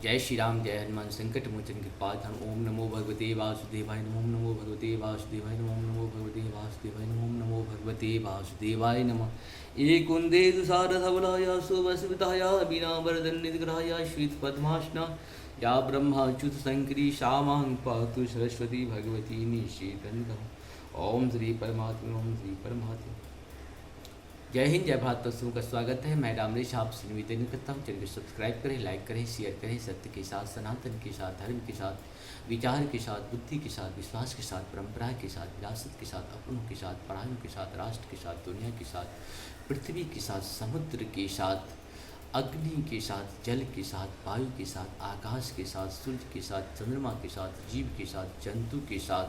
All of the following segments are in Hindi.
जय श्री राम, जय हनुमान संकट मोचन कृपाल। ओम नमो भगवते वासुदेवाय नमः। ओम नमो भगवते वासुदेवाय नमः। ओम नमो भगवते वासुदेवाय नमः। ओम नमो भगवते वासुदेवाय नमः। एक कुंदे तुषारधवलाय सुवसविताय बिना वरदन निग्रहाय श्वेत पद्मासना या ब्रह्माच्युत शंकरी श्यामां पातु सरस्वती भगवती निषेधन। ओम श्री परमात्मा, ओम श्री परमात्मा। जय हिंद, जय भारत। दोस्तों का स्वागत है। मैं रामरेश आपसे निवेदन करता हूँ, चैनल को सब्सक्राइब करें, लाइक करें, शेयर करें। सत्य के साथ, सनातन के साथ, धर्म के साथ, विचार के साथ, बुद्धि के साथ, विश्वास के साथ, परंपरा के साथ, विरासत के साथ, अपनों के साथ, पढ़ाइयों के साथ, राष्ट्र के साथ, दुनिया के साथ, पृथ्वी के साथ, समुद्र के साथ, अग्नि के साथ, जल के साथ, वायु के साथ, आकाश के साथ, सूर्य के साथ, चंद्रमा के साथ, जीव के साथ, जंतु के साथ,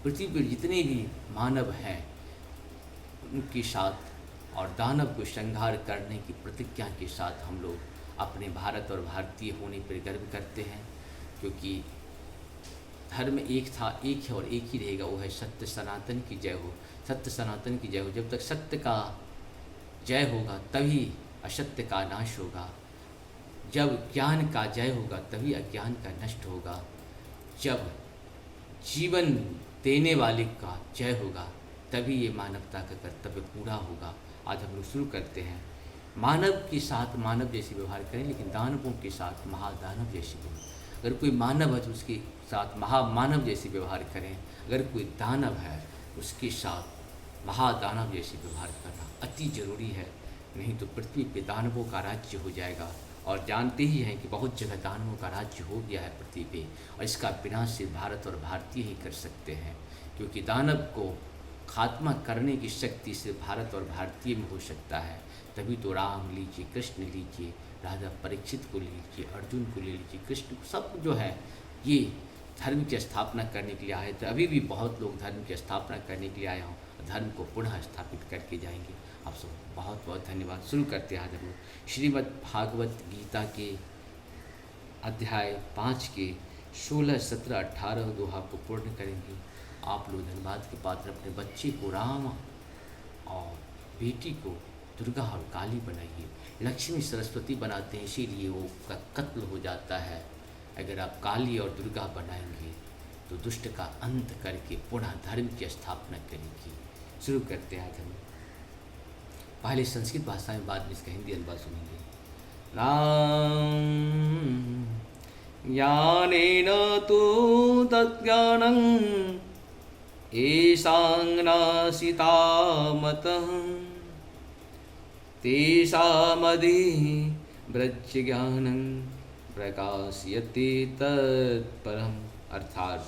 पृथ्वी पर जितने भी मानव हैं उनके साथ, और दानव को संहार करने की प्रतिज्ञा के साथ हम लोग अपने भारत और भारतीय होने पर गर्व करते हैं। क्योंकि धर्म एक था, एक है और एक ही रहेगा, वो है सत्य सनातन की जय हो। सत्य सनातन की जय हो। जब तक सत्य का जय होगा तभी असत्य का नाश होगा। जब ज्ञान का जय होगा तभी अज्ञान का नष्ट होगा। जब जीवन देने वाले का जय होगा तभी ये मानवता का कर्तव्य पूरा होगा। आज हम लोग शुरू करते हैं। मानव के साथ मानव जैसे व्यवहार करें, लेकिन दानवों के साथ महादानव जैसे व्यवहार। अगर कोई मानव है तो उसके साथ महामानव जैसे व्यवहार करें। अगर कोई दानव है उसके साथ महादानव जैसे व्यवहार करना अति जरूरी है। नहीं तो पृथ्वी पे दानवों का राज्य हो जाएगा। और जानते ही हैं कि बहुत जगह दानवों का राज्य हो गया है पृथ्वी पे, और इसका विनाश सिर्फ भारत और भारतीय ही कर सकते हैं। क्योंकि दानव को खात्मा करने की शक्ति सिर्फ भारत और भारतीय में हो सकता है। तभी तो राम लीजिए, कृष्ण लीजिए, राजा परीक्षित को लीजिए, अर्जुन को ले लीजिए, कृष्ण को, सब जो है ये धर्म की स्थापना करने के लिए आए थे। अभी भी बहुत लोग धर्म की स्थापना करने के लिए आए हों, धर्म को पुनः स्थापित करके जाएंगे। आप सब बहुत बहुत धन्यवाद। शुरू करते हैं आज हम लोग श्रीमद् भागवत गीता के अध्याय 5 के 16, 17, 18 दोहा को पूर्ण करेंगे। आप लोग धन्यवाद के पात्र अपने बच्चे को राम और बेटी को दुर्गा और काली बनाइए। लक्ष्मी सरस्वती बनाते हैं, इसीलिए वो का कत्ल हो जाता है। अगर आप काली और दुर्गा बनाएंगे तो दुष्ट का अंत करके पुनः धर्म की स्थापना करेंगे। शुरू करते हैं आज हम। पहले संस्कृत भाषा में, बाद में इसका हिंदी अनुवाद सुनेंगे। राम ज्ञानेन तु तज्ज्ञानं येषां नाशिता मतः तेषामधि ब्रह्मज्ञानं प्रकाशयते तत्परम्। अर्थात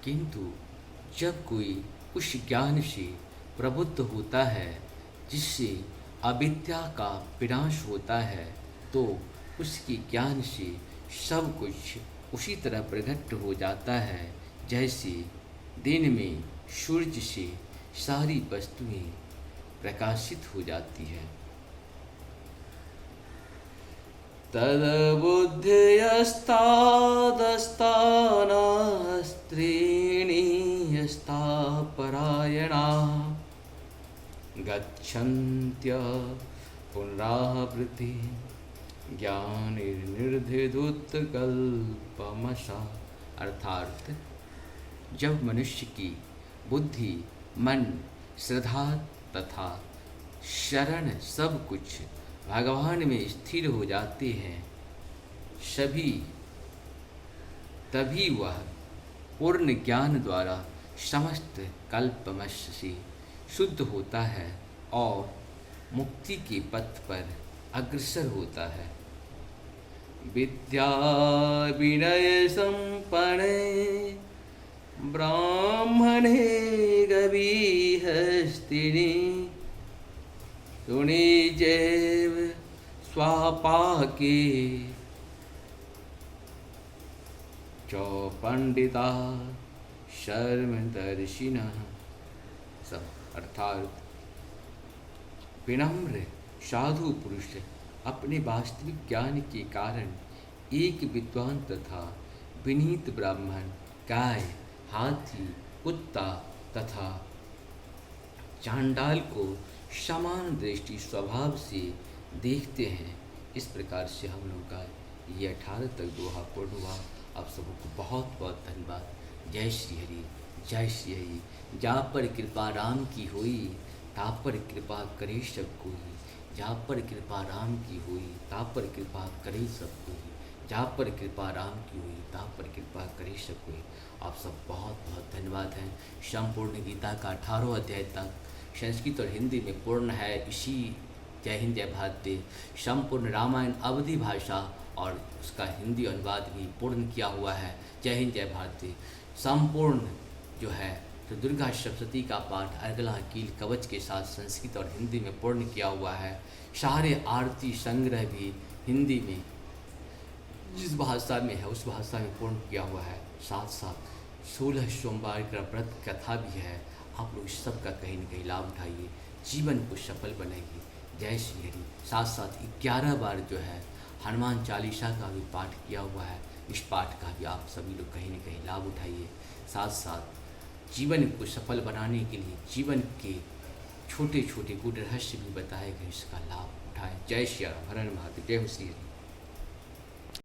किंतु जब कोई उस ज्ञान से प्रबुद्ध होता है जिससे अविद्या का विनाश होता है, तो उसके ज्ञान से सब कुछ उसी तरह प्रकट हो जाता है जैसे दिन में सूर्य से सारी वस्तुएं प्रकाशित हो जाती है। तद्बुद्ध्यस्तादस्तानास्त्रीणि यस्ता परायणा गच्छन्त्य पुनरावृत्ति ज्ञानिर्निर्धिदुत्कल्पमशा। अर्थात जब मनुष्य की बुद्धि, मन, श्रद्धा तथा शरण सब कुछ भगवान में स्थिर हो जाते हैं, तभी वह पूर्ण ज्ञान द्वारा समस्त कल्पमश से शुद्ध होता है और मुक्ति के पथ पर अग्रसर होता है। विद्या विनय संपन्ने ब्राह्मणे गवीहस्तिनि तुनि जैव स्वापाके च पंडिता शर्मदर्शिनः। सब अर्थात विनम्र साधु पुरुष अपने वास्तविक ज्ञान के कारण एक विद्वान तथा विनीत ब्राह्मण गाय, हाथी, कुत्ता तथा चांडाल को समान दृष्टि स्वभाव से देखते हैं, इस प्रकार से हम लोग का ये 18 तक दोहा पूर्ण हुआ। आप सबको बहुत बहुत धन्यवाद। जय श्री हरि, जय श्री हरि। जा पर कृपा राम की हुई, ता पर कृपा करे सब कोई। जा पर कृपा राम की हुई, ता पर कृपा करे सब कोई। जा पर कृपा राम की हुई, ता पर कृपा करे सब कोई। आप सब बहुत बहुत धन्यवाद हैं। संपूर्ण गीता का 18 अध्याय तक संस्कृत और हिंदी में पूर्ण है। इसी जय हिंद जय भारत दे संपूर्ण रामायण अवधि भाषा और उसका हिंदी अनुवाद भी पूर्ण किया हुआ है। जय हिंद जय भारत दे संपूर्ण जो है तो दुर्गा सप्तशती का पाठ अर्गला कील कवच के साथ संस्कृत और हिंदी में पूर्ण किया हुआ है। सारे आरती संग्रह भी हिंदी में जिस भाषा में है उस भाषा में पूर्ण किया हुआ है। साथ साथ 16 सोमवार का व्रत कथा भी है। आप लोग सबका कहीं न कहीं लाभ उठाइए, जीवन को सफल बनाइए। जय श्री हरि। साथ साथ 11 बार जो है हनुमान चालीसा का भी पाठ किया हुआ है। इस पाठ का भी आप सभी लोग कहीं न कहीं लाभ उठाइए। साथ साथ जीवन को सफल बनाने के लिए जीवन के छोटे छोटे गुड रहस्य भी बताए गए, इसका लाभ उठाएं। जय श्री राम, हर हर महादेव, जय हो श्री हरि।